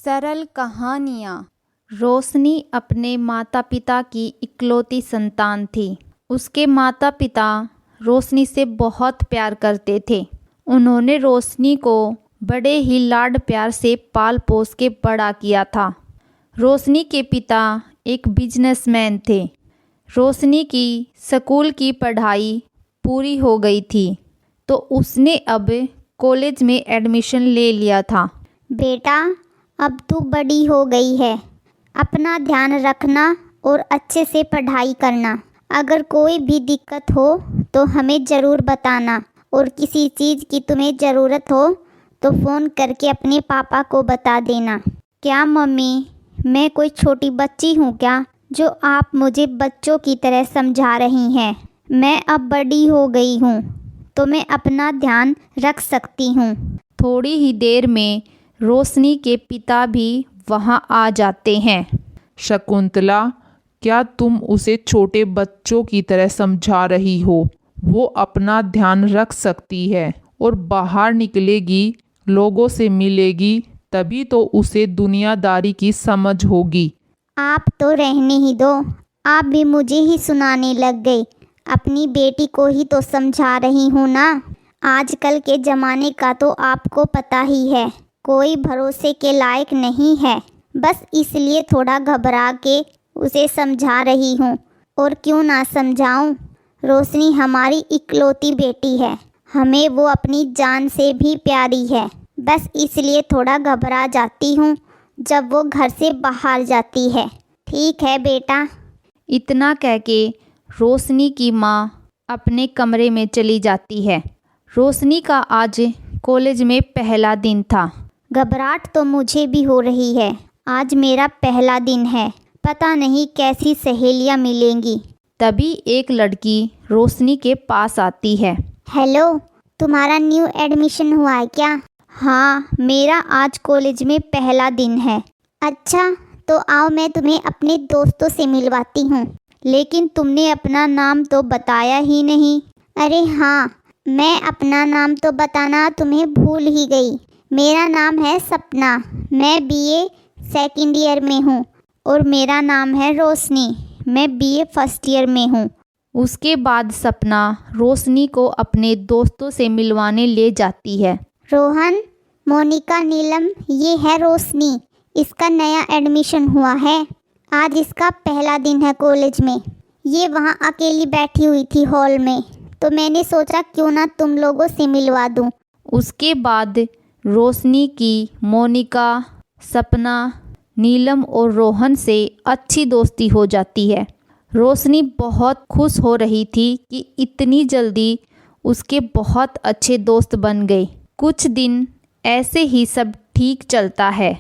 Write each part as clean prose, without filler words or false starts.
सरल कहानियाँ। रोशनी अपने माता पिता की इकलौती संतान थी। उसके माता पिता रोशनी से बहुत प्यार करते थे। उन्होंने रोशनी को बड़े ही लाड प्यार से पाल पोस के बड़ा किया था। रोशनी के पिता एक बिजनेसमैन थे। रोशनी की स्कूल की पढ़ाई पूरी हो गई थी तो उसने अब कॉलेज में एडमिशन ले लिया था। बेटा, अब तू बड़ी हो गई है। अपना ध्यान रखना और अच्छे से पढ़ाई करना। अगर कोई भी दिक्कत हो तो हमें ज़रूर बताना और किसी चीज़ की तुम्हें ज़रूरत हो तो फ़ोन करके अपने पापा को बता देना। क्या मम्मी, मैं कोई छोटी बच्ची हूँ क्या जो आप मुझे बच्चों की तरह समझा रही हैं? मैं अब बड़ी हो गई हूँ तो मैं अपना ध्यान रख सकती हूँ। थोड़ी ही देर में रोशनी के पिता भी वहां आ जाते हैं। शकुंतला, क्या तुम उसे छोटे बच्चों की तरह समझा रही हो? वो अपना ध्यान रख सकती है और बाहर निकलेगी, लोगों से मिलेगी, तभी तो उसे दुनियादारी की समझ होगी। आप तो रहने ही दो। आप भी मुझे ही सुनाने लग गई। अपनी बेटी को ही तो समझा रही हूँ ना। आजकल के ज़माने का तो आपको पता ही है, कोई भरोसे के लायक नहीं है। बस इसलिए थोड़ा घबरा के उसे समझा रही हूँ। और क्यों ना समझाऊँ? रोशनी हमारी इकलौती बेटी है। हमें वो अपनी जान से भी प्यारी है। बस इसलिए थोड़ा घबरा जाती हूँ जब वो घर से बाहर जाती है। ठीक है बेटा। इतना कह के रोशनी की माँ अपने कमरे में चली जाती है। रोशनी का आज कॉलेज में पहला दिन था। घबराहट तो मुझे भी हो रही है। आज मेरा पहला दिन है। पता नहीं कैसी सहेलियाँ मिलेंगी। तभी एक लड़की रोशनी के पास आती है। हेलो, तुम्हारा न्यू एडमिशन हुआ है क्या? हाँ, मेरा आज कॉलेज में पहला दिन है। अच्छा, तो आओ मैं तुम्हें अपने दोस्तों से मिलवाती हूँ। लेकिन तुमने अपना नाम तो बताया ही नहीं। अरे हाँ, मैं अपना नाम तो बताना तुम्हें भूल ही गई। मेरा नाम है सपना। मैं बीए सेकंड ईयर में हूँ। और मेरा नाम है रोशनी। मैं बीए फर्स्ट ईयर में हूँ। उसके बाद सपना रोशनी को अपने दोस्तों से मिलवाने ले जाती है। रोहन, मोनिका, नीलम, ये है रोशनी। इसका नया एडमिशन हुआ है। आज इसका पहला दिन है कॉलेज में। ये वहाँ अकेली बैठी हुई थी हॉल में, तो मैंने सोचा क्यों ना तुम लोगों से मिलवा दूँ। उसके बाद रोशनी की मोनिका, सपना, नीलम और रोहन से अच्छी दोस्ती हो जाती है। रोशनी बहुत खुश हो रही थी कि इतनी जल्दी उसके बहुत अच्छे दोस्त बन गए। कुछ दिन ऐसे ही सब ठीक चलता है।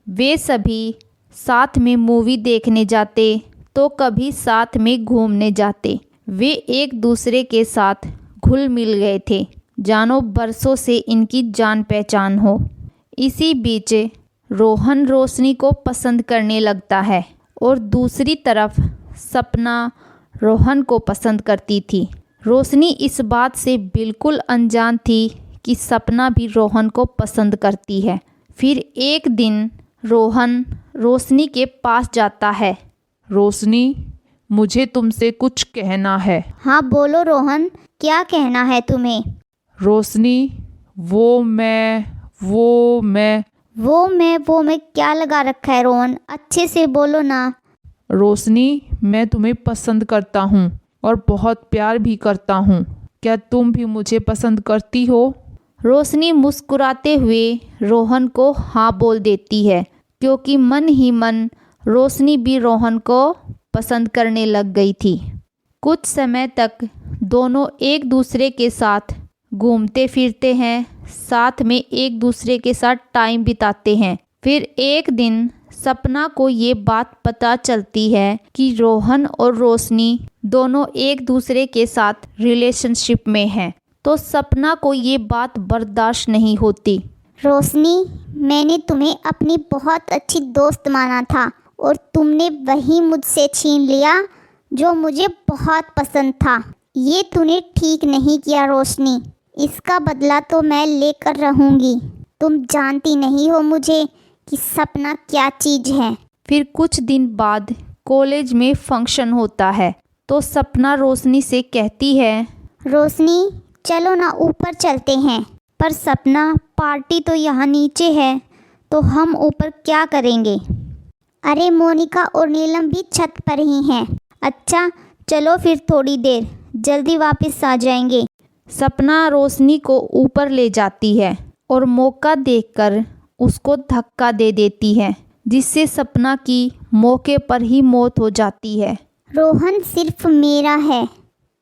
वे सभी साथ में मूवी देखने जाते तो कभी साथ में घूमने जाते। वे एक दूसरे के साथ घुल मिल गए थे, जानो बरसों से इनकी जान पहचान हो। इसी बीच रोहन रोशनी को पसंद करने लगता है और दूसरी तरफ सपना रोहन को पसंद करती थी। रोशनी इस बात से बिल्कुल अनजान थी कि सपना भी रोहन को पसंद करती है। फिर एक दिन रोहन रोशनी के पास जाता है। रोशनी, मुझे तुमसे कुछ कहना है। हाँ बोलो रोहन, क्या कहना है तुम्हें? रोशनी, वो मैं क्या लगा रखा है रोहन? अच्छे से बोलो ना। रोशनी, मैं तुम्हें पसंद करता हूँ और बहुत प्यार भी करता हूँ। क्या तुम भी मुझे पसंद करती हो? रोशनी मुस्कुराते हुए रोहन को हाँ बोल देती है, क्योंकि मन ही मन रोशनी भी रोहन को पसंद करने लग गई थी। कुछ समय तक दोनों एक दूसरे के साथ घूमते फिरते हैं, साथ में एक दूसरे के साथ टाइम बिताते हैं। फिर एक दिन सपना को ये बात पता चलती है कि रोहन और रोशनी दोनों एक दूसरे के साथ रिलेशनशिप में हैं। तो सपना को ये बात बर्दाश्त नहीं होती। रोशनी, मैंने तुम्हें अपनी बहुत अच्छी दोस्त माना था और तुमने वही मुझसे छीन लिया जो मुझे बहुत पसंद था। ये तूने ठीक नहीं किया रोशनी। इसका बदला तो मैं लेकर रहूँगी। तुम जानती नहीं हो मुझे कि सपना क्या चीज़ है। फिर कुछ दिन बाद कॉलेज में फंक्शन होता है तो सपना रोशनी से कहती है, रोशनी चलो ना ऊपर चलते हैं। पर सपना, पार्टी तो यहाँ नीचे है, तो हम ऊपर क्या करेंगे। अरे मोनिका और नीलम भी छत पर ही हैं। अच्छा चलो फिर थोड़ी देर, जल्दी वापस आ जाएंगे। सपना रोशनी को ऊपर ले जाती है और मौका देखकर उसको धक्का दे देती है, जिससे सपना की मौके पर ही मौत हो जाती है। रोहन सिर्फ मेरा है,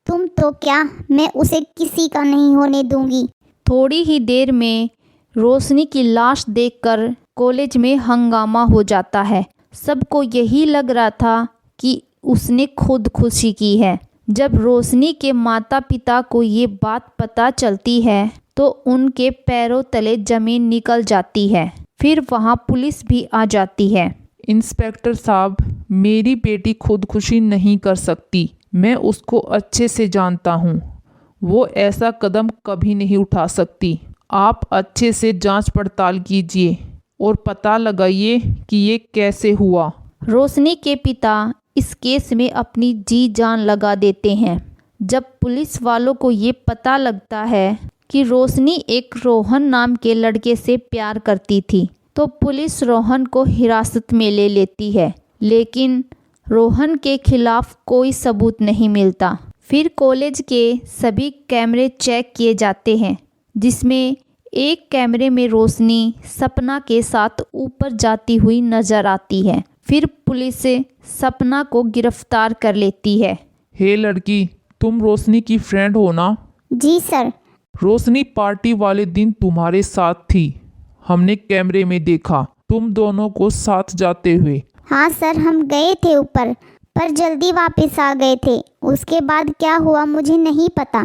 तुम तो क्या, मैं उसे किसी का नहीं होने दूंगी। थोड़ी ही देर में रोशनी की लाश देखकर कॉलेज में हंगामा हो जाता है। सबको यही लग रहा था कि उसने खुदकुशी की है। जब रोशनी के माता पिता को ये बात पता चलती है तो उनके पैरों तले जमीन निकल जाती है। फिर वहाँ पुलिस भी आ जाती है। इंस्पेक्टर साहब, मेरी बेटी खुदकुशी नहीं कर सकती। मैं उसको अच्छे से जानता हूँ। वो ऐसा कदम कभी नहीं उठा सकती। आप अच्छे से जांच पड़ताल कीजिए और पता लगाइए कि ये कैसे हुआ। रोशनी के पिता इस केस में अपनी जी जान लगा देते हैं। जब पुलिस वालों को ये पता लगता है कि रोशनी एक रोहन नाम के लड़के से प्यार करती थी तो पुलिस रोहन को हिरासत में ले लेती है, लेकिन रोहन के खिलाफ कोई सबूत नहीं मिलता। फिर कॉलेज के सभी कैमरे चेक किए जाते हैं, जिसमें एक कैमरे में रोशनी सपना के साथ ऊपर जाती हुई नजर आती है। फिर पुलिस सपना को गिरफ्तार कर लेती है। हे लड़की, तुम रोशनी की फ्रेंड हो ना? जी सर। रोशनी पार्टी वाले दिन तुम्हारे साथ थी। हमने कैमरे में देखा तुम दोनों को साथ जाते हुए। हाँ सर, हम गए थे ऊपर, पर जल्दी वापस आ गए थे। उसके बाद क्या हुआ मुझे नहीं पता।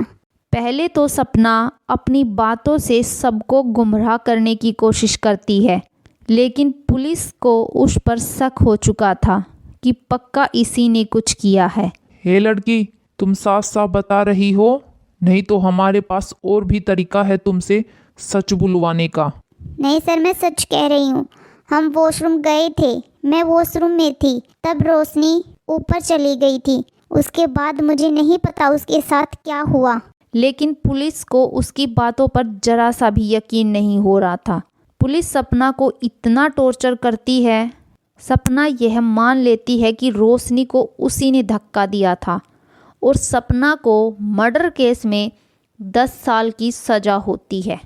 पहले तो सपना अपनी बातों से सबको गुमराह करने की कोशिश करती है, लेकिन पुलिस को उस पर शक हो चुका था कि पक्का इसी ने कुछ किया है। हे लड़की, तुम साफ साफ बता रही हो, नहीं तो हमारे पास और भी तरीका है तुमसे सच बुलवाने का। नहीं सर, मैं सच कह रही हूँ। हम वॉशरूम गए थे, मैं वॉशरूम में थी, तब रोशनी ऊपर चली गई थी। उसके बाद मुझे नहीं पता उसके साथ क्या हुआ। लेकिन पुलिस को उसकी बातों पर जरा सा भी यकीन नहीं हो रहा था। पुलिस सपना को इतना टॉर्चर करती है, सपना यह मान लेती है कि रोशनी को उसी ने धक्का दिया था और सपना को मर्डर केस में 10 साल की सज़ा होती है।